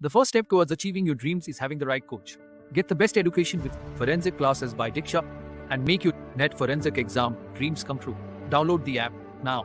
The first step towards achieving your dreams is having the right coach. Get the best education with forensic classes by Diksha and make your net forensic exam dreams come true. Download the app now.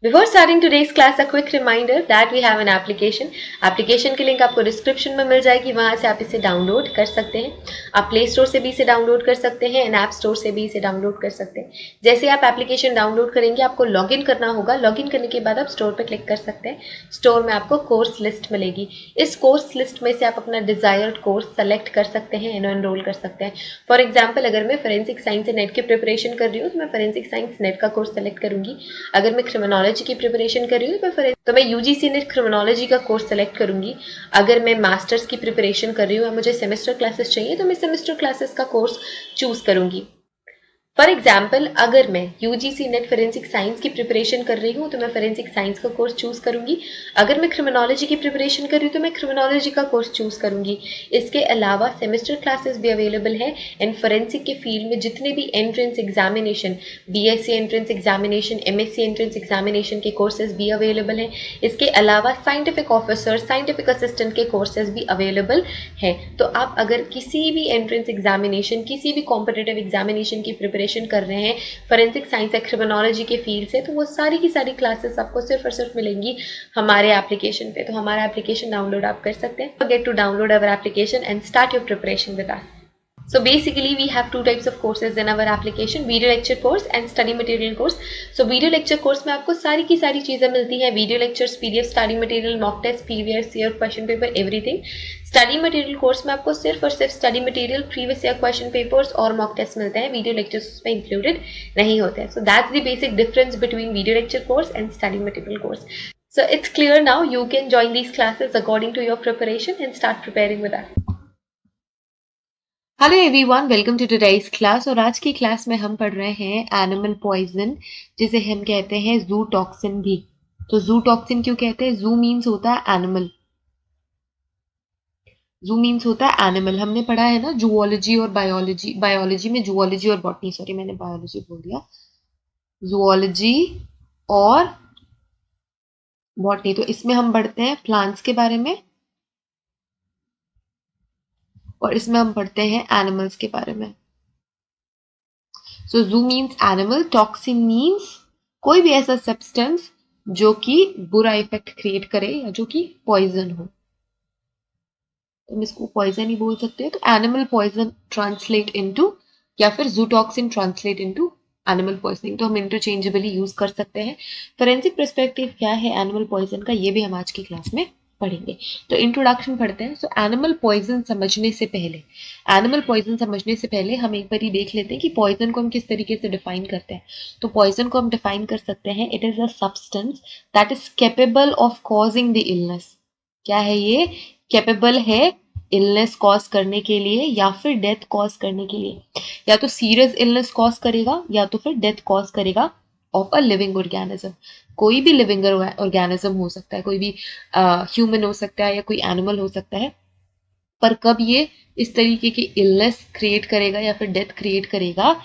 Before starting today's class, a quick reminder that we have an application. Application की link आपको description में मिल जाएगी, वहां से आप इसे download कर सकते हैं. आप प्ले स्टोर से भी इसे डाउनलोड कर सकते हैं एंड ऐप स्टोर से भी इसे डाउनलोड कर सकते हैं. जैसे आप एप्लीकेशन डाउनलोड करेंगे आपको लॉगिन करना होगा. लॉगिन करने के बाद आप स्टोर पर क्लिक कर सकते हैं. स्टोर में आपको कोर्स लिस्ट मिलेगी. इस कोर्स लिस्ट में से आप अपना डिजायर्ड कोर्स सेलेक्ट कर सकते हैं एंड एनरोल कर सकते हैं. फॉर एग्जाम्पल, अगर मैं फोरेंसिक साइंस से नेट की प्रिपरेशन कर रही हूँ तो मैं फोरेंसिक साइंस नेट का कोर्स सेलेक्ट करूंगी. अगर मैं क्रिमिनोलॉजी की प्रिपरेशन कर रही हूँ तो मैं यूजीसी नेट क्रिमिनोलॉजी का कोर्स सेलेक्ट करूंगी. अगर मैं मास्टर्स की प्रिपरेशन कर रही हूँ और मुझे सेमेस्टर क्लासेस चाहिए तो मैं सेमेस्टर क्लासेस का कोर्स चूज करूंगी. फॉर एग्जाम्पल, अगर मैं यूजीसी नेट फोरेंसिक साइंस की प्रिपरेशन कर रही हूँ तो मैं फोरेंसिक साइंस का कोर्स चूज करूंगी. अगर मैं क्रिमिनोलॉजी की प्रिपरेशन कर रही हूँ तो मैं क्रिमिनोलॉजी का कोर्स चूज करूंगी. इसके अलावा सेमेस्टर क्लासेस भी अवेलेबल है एंड फोरेंसिक के फील्ड में जितने भी entrance examination, BSc entrance examination, MSc entrance examination के कोर्सेज भी अवेलेबल हैं. इसके अलावा साइंटिफिक ऑफिसर, साइंटिफिक असिस्टेंट के कोर्सेज भी अवेलेबल हैं. तो आप अगर किसी भी एंट्रेंस एग्जामिनेशन, किसी भी कॉम्पिटिटिव एग्जामिनेशन की प्रिपरेशन कर रहे हैं फोरेंसिक साइंस या क्रिमिनोलॉजी के फील्ड से, तो वो सारी की सारी क्लासेस आपको सिर्फ और सिर्फ मिलेंगी हमारे एप्लीकेशन पे. तो हमारा एप्लीकेशन डाउनलोड आप कर सकते हैं. Get to download our application and start your preparation with us. So basically we have two types of courses in our application, video lecture course and study material course. So video lecture course में आपको सारी की सारी चीजें मिलती हैं. Video lectures, PDF, study material, mock test, previous year question paper, everything. Study material course में आपको सिर्फ और सिर्फ study material, previous year question papers और मॉक टेस्ट मिलते हैं. वीडियो लेक्चर्स उसमें इंक्लूडेड नहीं होते हैं. So that's the basic difference between video lecture course and study material course. So it's clear now. You can join these classes according to your preparation and start preparing with us. Hello everyone, welcome to today's class. और आज की class में हम पढ़ रहे हैं animal poison, जिसे हम कहते हैं जू टॉक्सिन भी. तो जू टॉक्सिन क्यों कहते हैं? जू मीन्स होता है एनिमल. जू मीन्स होता है एनिमल. हमने पढ़ा है ना जूओलॉजी और बायोलॉजी. बायोलॉजी में जूओलॉजी और बॉटनी, सॉरी मैंने बायोलॉजी बोल दिया, जूओलॉजी और बॉटनी. तो इसमें हम पढ़ते हैं प्लांट्स के बारे में और इसमें हम पढ़ते हैं एनिमल्स के बारे में. सो जू मीन्स एनिमल, टॉक्सिन मीन्स कोई भी ऐसा सब्सटेंस जो कि बुरा इफेक्ट क्रिएट करे या जो कि पॉइजन हो. हम इसको पॉइजन ही बोल सकते हैं. तो एनिमल पॉइजन ट्रांसलेट इनटू, या फिर जू toxin translate into animal poisoning. तो हम इंटरचेंजेबली यूज कर सकते हैं. फोरेंसिक पर्सपेक्टिव क्या है एनिमल पॉइजन का, ये भी हम आज की क्लास में पढ़ेंगे. तो इंट्रोडक्शन पढ़ते हैं. सो एनिमल पॉइजन समझने से पहले हम एक बार ही देख लेते हैं कि पॉइजन को हम किस तरीके से डिफाइन करते हैं. तो पॉइजन को हम डिफाइन कर सकते हैं, it is a substance that is capable of causing the illness. क्या है ये? कैपेबल है इलनेस कॉज करने के लिए या फिर डेथ कॉज करने के लिए. या तो सीरियस इलनेस कॉज करेगा या तो फिर डेथ कॉज करेगा ऑफ अ लिविंग ऑर्गेनिज्म. कोई भी लिविंग ऑर्गेनिज्म हो सकता है, कोई भी ह्यूमन हो सकता है या कोई एनिमल हो सकता है. पर कब ये इस तरीके की इलनेस क्रिएट करेगा या फिर डेथ क्रिएट करेगा?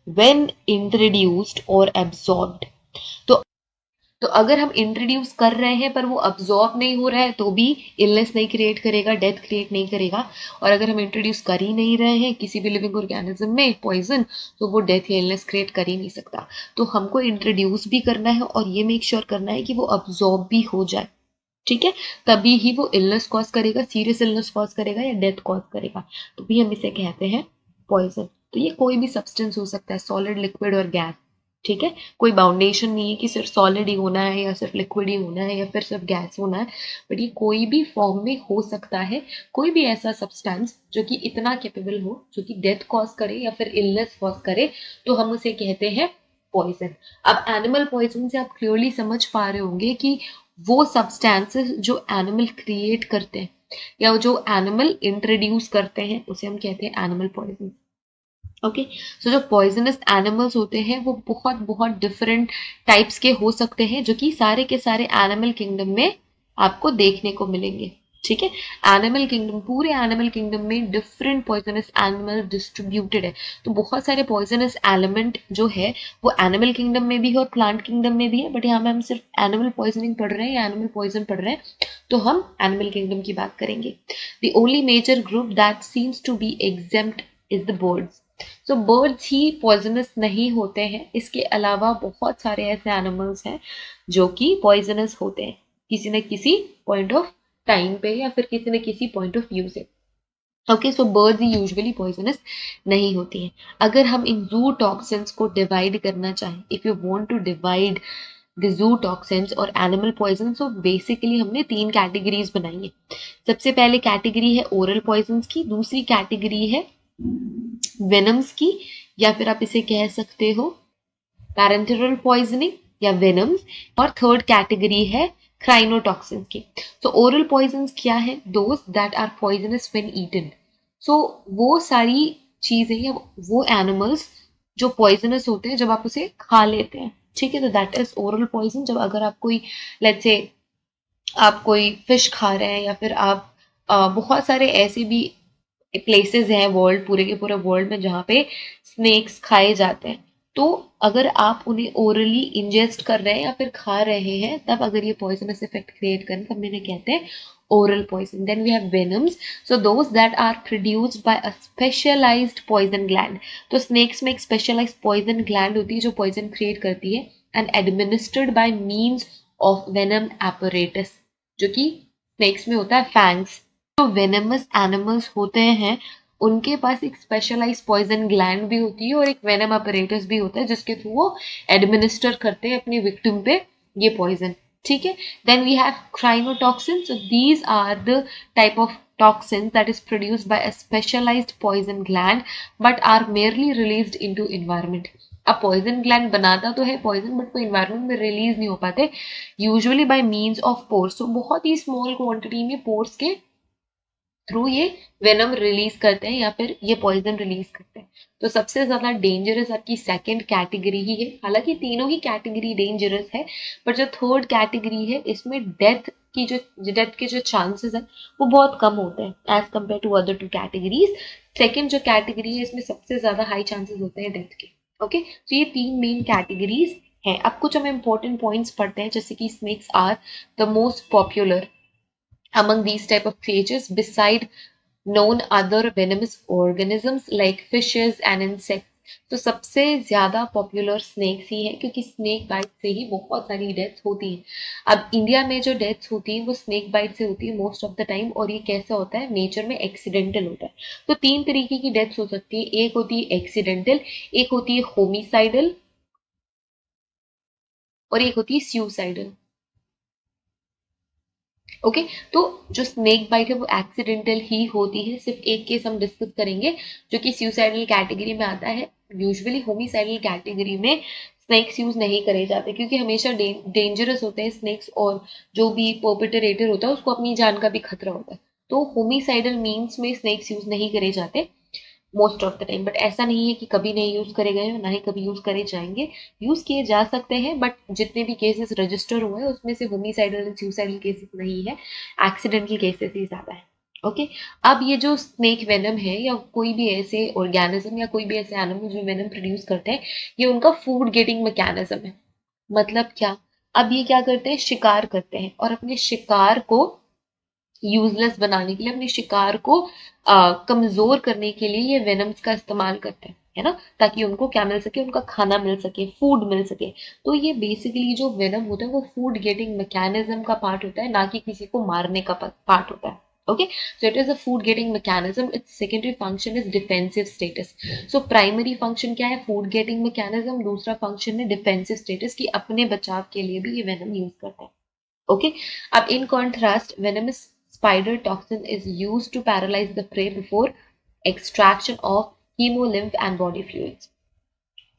व्हेन इंट्रोड्यूस्ड और एब्जॉर्ब्ड. तो अगर हम इंट्रोड्यूस कर रहे हैं पर वो अब्जॉर्ब नहीं हो रहा है तो भी इलनेस नहीं क्रिएट करेगा, डेथ क्रिएट नहीं करेगा. और अगर हम इंट्रोड्यूस कर ही नहीं रहे हैं किसी भी लिविंग ऑर्गेनिज्म में पॉइजन, तो वो डेथ या इलनेस क्रिएट कर ही नहीं सकता. तो हमको इंट्रोड्यूस भी करना है और ये मेक श्योर करना है कि वो अब्जॉर्ब भी हो जाए. ठीक है, तभी ही वो इलनेस कॉज करेगा, सीरियस इलनेस कॉज करेगा या डेथ कॉज करेगा. तो भी हम इसे कहते हैं पॉइजन. तो ये कोई भी सब्सटेंस हो सकता है, सॉलिड, लिक्विड और गैस. ठीक है, कोई बाउंडेशन नहीं है कि सिर्फ सॉलिड ही होना है या सिर्फ लिक्विड ही होना है या फिर सिर्फ गैस होना है. बट ये कोई भी फॉर्म में हो सकता है. कोई भी ऐसा सब्सटेंस जो कि इतना कैपेबल हो, जो कि डेथ कॉज करे या फिर इलनेस कॉज करे, तो हम उसे कहते हैं पॉइजन. अब एनिमल पॉइजन से आप क्लियरली समझ पा रहे होंगे कि वो सब्सटेंसेस जो एनिमल क्रिएट करते हैं या जो एनिमल इंट्रोड्यूस करते हैं उसे हम कहते हैं एनिमल पॉइजन. ओके, सो जो पॉइजनस एनिमल्स होते हैं वो बहुत बहुत डिफरेंट टाइप्स के हो सकते हैं, जो कि सारे के सारे एनिमल किंगडम में आपको देखने को मिलेंगे. ठीक है। एनिमल किंगडम, पूरे एनिमल किंगडम में डिफरेंट पॉइजनस एनिमल डिस्ट्रीब्यूटेड है, तो बहुत सारे पॉइजनस एलिमेंट जो है वो एनिमल किंगडम में भी है और प्लांट किंगडम में भी है, बट यहाँ पे हम सिर्फ एनिमल पॉइजनिंग पढ़ रहे हैं या एनिमल पॉइजन पढ़ रहे हैं, तो हम एनिमल किंगडम की बात करेंगे। The only major group that seems to be exempt is the birds. So birds ही पॉइजनस नहीं होते हैं, इसके अलावा बहुत सारे ऐसे एनिमल्स हैं जो कि पॉइजनस होते हैं किसी न किसी पॉइंट ऑफ टाइम पे या फिर किसी न किसी पॉइंट ऑफ व्यू से। ओके, सो बर्ड्स यूजुअली पॉइजनस नहीं होती हैं। अगर हम इन जू टॉक्सिन्स को डिवाइड करना चाहें, if you want to divide the zootoxins और एनिमल पॉइजन, सो बेसिकली हमने 3 कैटेगरीज बनाई है। सबसे पहले कैटेगरी है ओरल पॉइजन्स की, दूसरी कैटेगरी है वेनम्स की, या फिर आप इसे कह सकते हो पैरेंथेरल पॉइजनिंग या वेनम्स, और थर्ड कैटेगरी है क्राइनोटॉक्सिन की। तो ओरल पॉइजन क्या है? Those that are poisonous when eaten. So वो सारी चीजें या वो एनिमल्स जो पॉइजनस होते हैं जब आप उसे खा लेते हैं, ठीक है, तो दैट इज ओरल पॉइजन। जब अगर आप कोई, लेट्स से आप कोई फिश खा रहे हैं या फिर आप बहुत सारे ऐसे भी प्लेसेस हैं वर्ल्ड, पूरे के पूरे वर्ल्ड में जहाँ पे स्नेक्स खाए जाते हैं, तो अगर आप उन्हें ओरली इंजेस्ट कर रहे हैं या फिर खा रहे हैं, तब अगर ये पॉइजनस इफेक्ट क्रिएट करें तब मैंने कहते हैं oral poison. Then we have venoms, so those that are produced by a specialized poison gland. तो स्नेक्स में एक स्पेशलाइज्ड पॉइजन ग्लैंड होती है जो पॉइजन क्रिएट करती है, and administered by means of venom apparatus, जो कि स्नेक्स में होता है फैंग्स। जो वेनमस एनिमल्स होते हैं उनके पास एक स्पेशलाइज पॉइजन ग्लैंड भी होती है और एक वेनम अपरेटस भी होता है जिसके थ्रू वो एडमिनिस्टर करते हैं अपनी विक्टिम पे ये पॉइजन, ठीक है। Then we have crinotoxin, so these are the type of toxins that is produced by a specialized poison gland but are merely released into environment. अब पॉइजन ग्लैंड बनाता तो है पॉइजन, बट वो environment में release नहीं हो पाते, usually bye means of pores. तो बहुत ही स्मॉल क्वांटिटी में पोर्स के थ्रू ये वेनम रिलीज करते हैं या फिर ये पॉइजन रिलीज करते हैं। तो सबसे ज्यादा डेंजरस आपकी सेकंड कैटेगरी ही है, हालांकि तीनों ही कैटेगरी डेंजरस है, पर जो थर्ड कैटेगरी है इसमें डेथ के जो चांसेस है वो बहुत कम होते हैं as compare to other 2 categories. Second जो कैटेगरी है इसमें सबसे ज्यादा हाई चांसेस होते हैं डेथ के। ओके, तो ये 3 मेन कैटेगरीज हैं। अब कुछ हम इंपॉर्टेंट पॉइंट्स पढ़ते हैं, जैसे कि snakes are the most popular among these type of creatures beside known other venomous organisms like fishes and insects। तो सबसे ज्यादा पॉपुलर स्नेक्स ही है क्योंकि स्नेक बाइट से ही बहुत सारी डेथ्स होती हैं। अब इंडिया में जो डेथ्स होती हैं वो स्नेक बाइट से होती है मोस्ट ऑफ द टाइम, और ये कैसा होता है? नेचर में एक्सीडेंटल होता है। तो 3 तरीके की डेथ्स हो सकती है, एक होती है एक्सीडेंटल, एक होती है होमिसाइडल, और एक होती है सुसाइडल। ओके, तो जो स्नेक बाइट है वो एक्सीडेंटल ही होती है। सिर्फ एक केस हम डिस्कस करेंगे जो कि सुसाइडल कैटेगरी में आता है। यूजुअली होमिसाइडल कैटेगरी में स्नेक्स यूज नहीं करे जाते क्योंकि हमेशा डेंजरस होते हैं स्नेक्स, और जो भी परपेट्रेटर होता है उसको अपनी जान का भी खतरा होता है। तो होमिसाइडल मीन्स में स्नेक्स यूज नहीं करे जाते most of the time, but ऐसा नहीं है कि कभी नहीं यूज करे गए, ना ही कभी यूज करे जाएंगे। यूज किए जा सकते हैं, बट जितने भी केसेस रजिस्टर हुए हैं उसमें से होमिसाइडल एंड सुसाइडल केसेस नहीं है, एक्सीडेंटल केसेस ही ज्यादा है। ओके, अब ये जो स्नेक वेनम है या कोई भी ऐसे ऑर्गेनिज्म या कोई भी ऐसे एनिमल जो वेनम प्रोड्यूस करते हैं, ये उनका फूड गेटिंग मैकेनिज्म है। मतलब क्या? अब ये क्या करते हैं? शिकार करते हैं, और अपने शिकार को यूजलेस बनाने के लिए, अपने शिकार को कमजोर करने के लिए ये वेनम्स का इस्तेमाल करते हैं, है ना, ताकि उनको क्या मिल सके? उनका खाना मिल सके, फूड मिल सके। तो ये बेसिकली जो वेनम होता है वो फूड गेटिंग मैकेनिज्म का पार्ट होता है, ना कि किसी को मारने का पार्ट होता है। Okay, so it is a food getting mechanism. Its secondary function is defensive status. So primary function क्या है? food getting mechanism. दूसरा function है defensive status, कि अपने बचाव के लिए भी ये venom use करता है। Okay, अब in contrast venomous spider toxin is used to paralyze the prey before extraction of hemolymph and body fluids।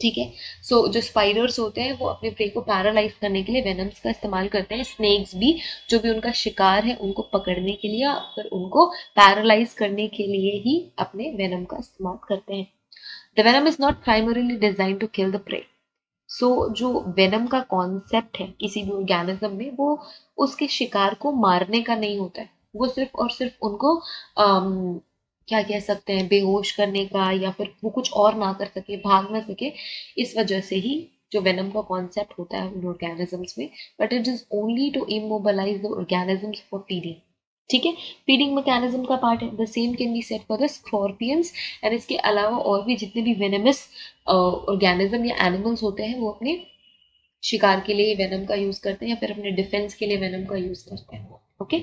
ठीक है, सो जो स्पाइडर्स होते हैं वो अपने प्रे को पैरालाइज करने के लिए वेनम्स का इस्तेमाल करते हैं। स्नेक्स भी जो भी उनका शिकार है उनको पकड़ने के लिए या फिर उनको पैरालाइज करने के लिए ही अपने वेनम का इस्तेमाल करते हैं। The venom is not primarily design to kill the prey. So जो वेनम का कॉन्सेप्ट है किसी भी ऑर्गेनिज्म में, वो उसके शिकार को मारने का नहीं होता है, वो सिर्फ और सिर्फ उनको क्या कह सकते हैं, बेहोश करने का, या फिर वो कुछ और ना कर सके, भाग ना सके, इस वजह से ही जो वेनम का कॉन्सेप्ट होता है उन ऑर्गेनिजम्स में, but it is only to immobilize the organisms for feeding. ठीक है, फीडिंग मैकेनिज्म का पार्ट है। The same can be set for the scorpions, and इसके अलावा और भी जितने भी वेनमस ऑर्गेनिज्म या एनिमल्स होते हैं वो अपने शिकार के लिए वेनम का यूज करते हैं या फिर अपने डिफेंस के लिए वेनम का यूज करते हैं। ओके,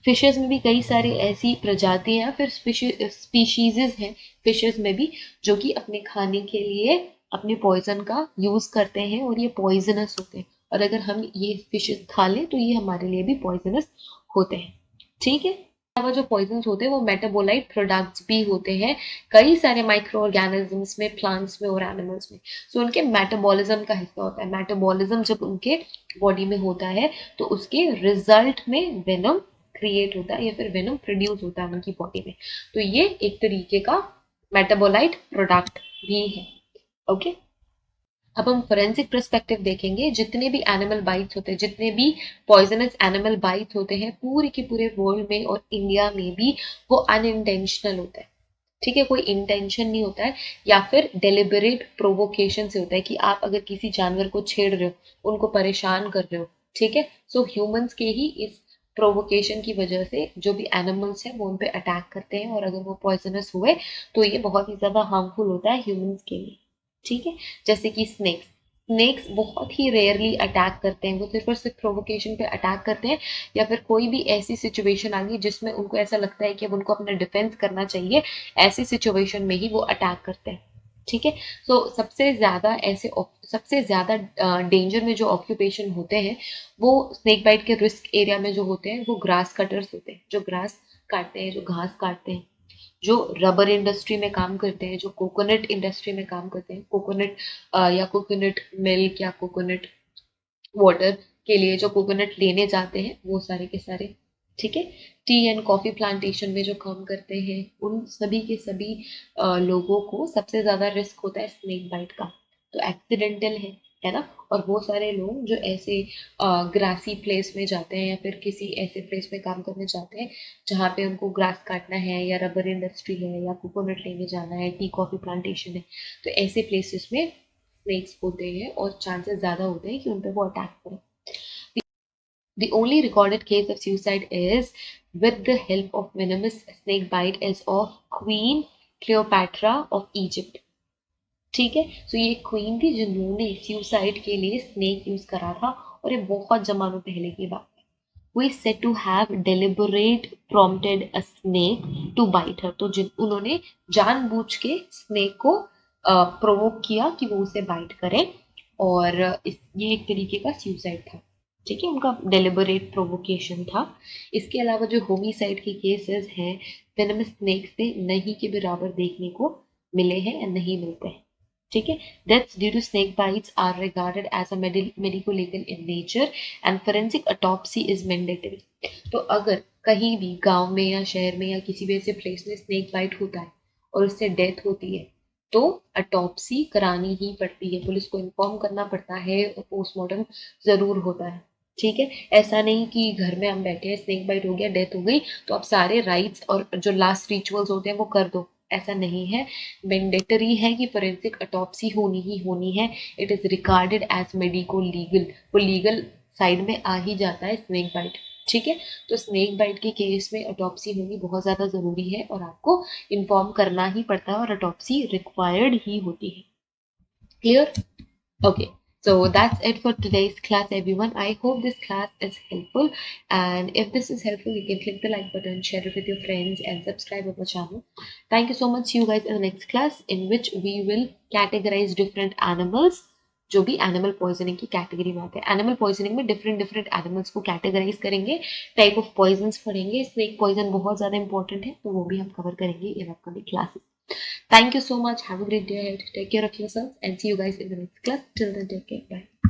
फिशेस में भी कई सारी ऐसी प्रजातियां फिर स्पीशीजेस हैं फिशेस में भी, जो कि अपने खाने के लिए अपने पॉइजन का यूज करते हैं और ये पॉइजनस होते हैं, और अगर हम ये फिशेस खा लें तो ये हमारे लिए भी पॉइजनस होते हैं। ठीक है, अलावा जो पॉइजन्स होते हैं वो मेटाबोलाइट प्रोडक्ट्स भी होते हैं कई सारे माइक्रो ऑर्गेनिजम्स में, प्लांट्स में और एनिमल्स में। सो उनके मेटाबॉलिज्म का हिस्सा होता है। मेटाबॉलिज्म जब उनके बॉडी में होता है तो उसके रिजल्ट में वेनम क्रिएट होता है या फिर वेनम प्रोड्यूस होता है उनकी बॉडी में। तो ये एक तरीके का मेटाबोलाइट प्रोडक्ट भी है। ओके, अब हम फोरेंसिक पर्सपेक्टिव देखेंगे। जितने भी एनिमल बाइट्स होते हैं, जितने भी पॉइजनस एनिमल बाइट्स होते हैं पूरे के पूरे वर्ल्ड में और इंडिया में भी, वो अनइंटेंशनल होता है। ठीक है, कोई इंटेंशन नहीं होता है, या फिर डेलिबरेट प्रोवोकेशन से होता है कि आप अगर किसी जानवर को छेड़ रहे हो, उनको परेशान कर रहे हो। ठीक है, सो ह्यूमंस के ही इस प्रोवोकेशन की वजह से जो भी एनिमल्स हैं वो उन पे अटैक करते हैं, और अगर वो पॉइजनस हुए तो ये बहुत ही ज्यादा हार्मफुल होता है ह्यूमंस के लिए। ठीक है, जैसे कि स्नेक्स बहुत ही रेयरली अटैक करते हैं, वो सिर्फ और सिर्फ प्रोवोकेशन पे अटैक करते हैं, या फिर कोई भी ऐसी सिचुएशन आ गई जिसमें उनको ऐसा लगता है कि अब उनको अपना डिफेंस करना चाहिए, ऐसी सिचुएशन में ही वो अटैक करते हैं। ठीक है, सो सबसे ज्यादा डेंजर में जो ऑक्यूपेशन होते हैं वो स्नेक बाइट के रिस्क एरिया में जो होते हैं वो ग्रास कटर्स होते हैं, जो ग्रास काटते हैं, जो घास काटते हैं, जो रबर इंडस्ट्री में काम करते हैं, जो कोकोनट इंडस्ट्री में काम करते हैं, कोकोनट या कोकोनट मिल्क या कोकोनट वाटर के लिए जो कोकोनट लेने जाते हैं, वो सारे के सारे। ठीक है, टी एंड कॉफी प्लांटेशन में जो काम करते हैं, उन सभी के सभी लोगों को सबसे ज्यादा रिस्क होता है स्नेक बाइट का। तो एक्सीडेंटल है ना। और वो सारे लोग जो ऐसे ग्रासी प्लेस में जाते हैं या फिर किसी ऐसे प्लेस में काम करने जाते हैं जहाँ पे उनको ग्रास काटना है या रबर इंडस्ट्री है या कोकोनट लेने जाना है, टी कॉफी प्लांटेशन है, तो ऐसे प्लेसेस में स्नेक्स होते हैं और चांसेस ज्यादा होते हैं कि उन पे वो अटैक करें। The only recorded case of suicide is with the help of venomous snake bite is of Queen Cleopatra of Egypt. ठीक है, तो ये क्वीन थी जिन्होंने सुसाइड के लिए स्नेक यूज करा था, और ये बहुत जमानों पहले की बात है। वो is said to have deliberate prompted a snake to bite her, तो उन्होंने जानबूझ के स्नेक को प्रोवोक किया कि वो उसे बाइट करे, और ये एक तरीके का सुसाइड था। ठीक है, उनका डेलिबरेट प्रोवोकेशन था। इसके अलावा जो होमिसाइड के केसेस हैं वेनमस स्नेक से नहीं के बराबर देखने को मिले हैं या नहीं मिलते हैं। ठीक है, deaths due to snake bites are regarded as a medico-legal in nature and forensic autopsy is mandatory. तो अगर कहीं भी गांव में या शहर में या किसी भी ऐसे प्लेस में स्नेक बाइट होता है और उससे डेथ होती है तो अटॉप्सी करानी ही पड़ती है, पुलिस को इन्फॉर्म करना पड़ता है और पोस्टमार्टम जरूर होता है। ठीक है, ऐसा नहीं कि घर में हम बैठे हैं, स्नेक बाइट हो गया, डेथ हो गई, तो आप सारे राइट्स और जो लास्ट रिचुअल्स होते हैं वो कर दो, ऐसा नहीं है। मैंडेटरी है कि फोरेंसिक अटॉप्सी होनी ही होनी है। It is regarded as medico legal, वो लीगल साइड में आ ही जाता है स्नेक बाइट। ठीक है, तो स्नेक बाइट के केस में अटॉप्सी होनी बहुत ज्यादा जरूरी है और आपको इन्फॉर्म करना ही पड़ता है, और अटॉप्सी रिक्वायर्ड ही होती है। Clear? Okay, so that's it for today's class, everyone. I hope this class is helpful, and if this is helpful, you can click the like button, share it with your friends, and subscribe our channel. Thank you so much. See you guys in the next class, in which we will categorize different animals जो भी animal poisoning की category में आते हैं। Animal poisoning में different animals को categorise करेंगे, type of poisons पढ़ेंगे। स्नेक पॉइजन बहुत ज्यादा इंपॉर्टेंट है, तो वो भी हम कवर करेंगे in upcoming classes. Thank you so much. Have a great day ahead. Take care of yourself and see you guys in the next class. Till then, take care. Bye.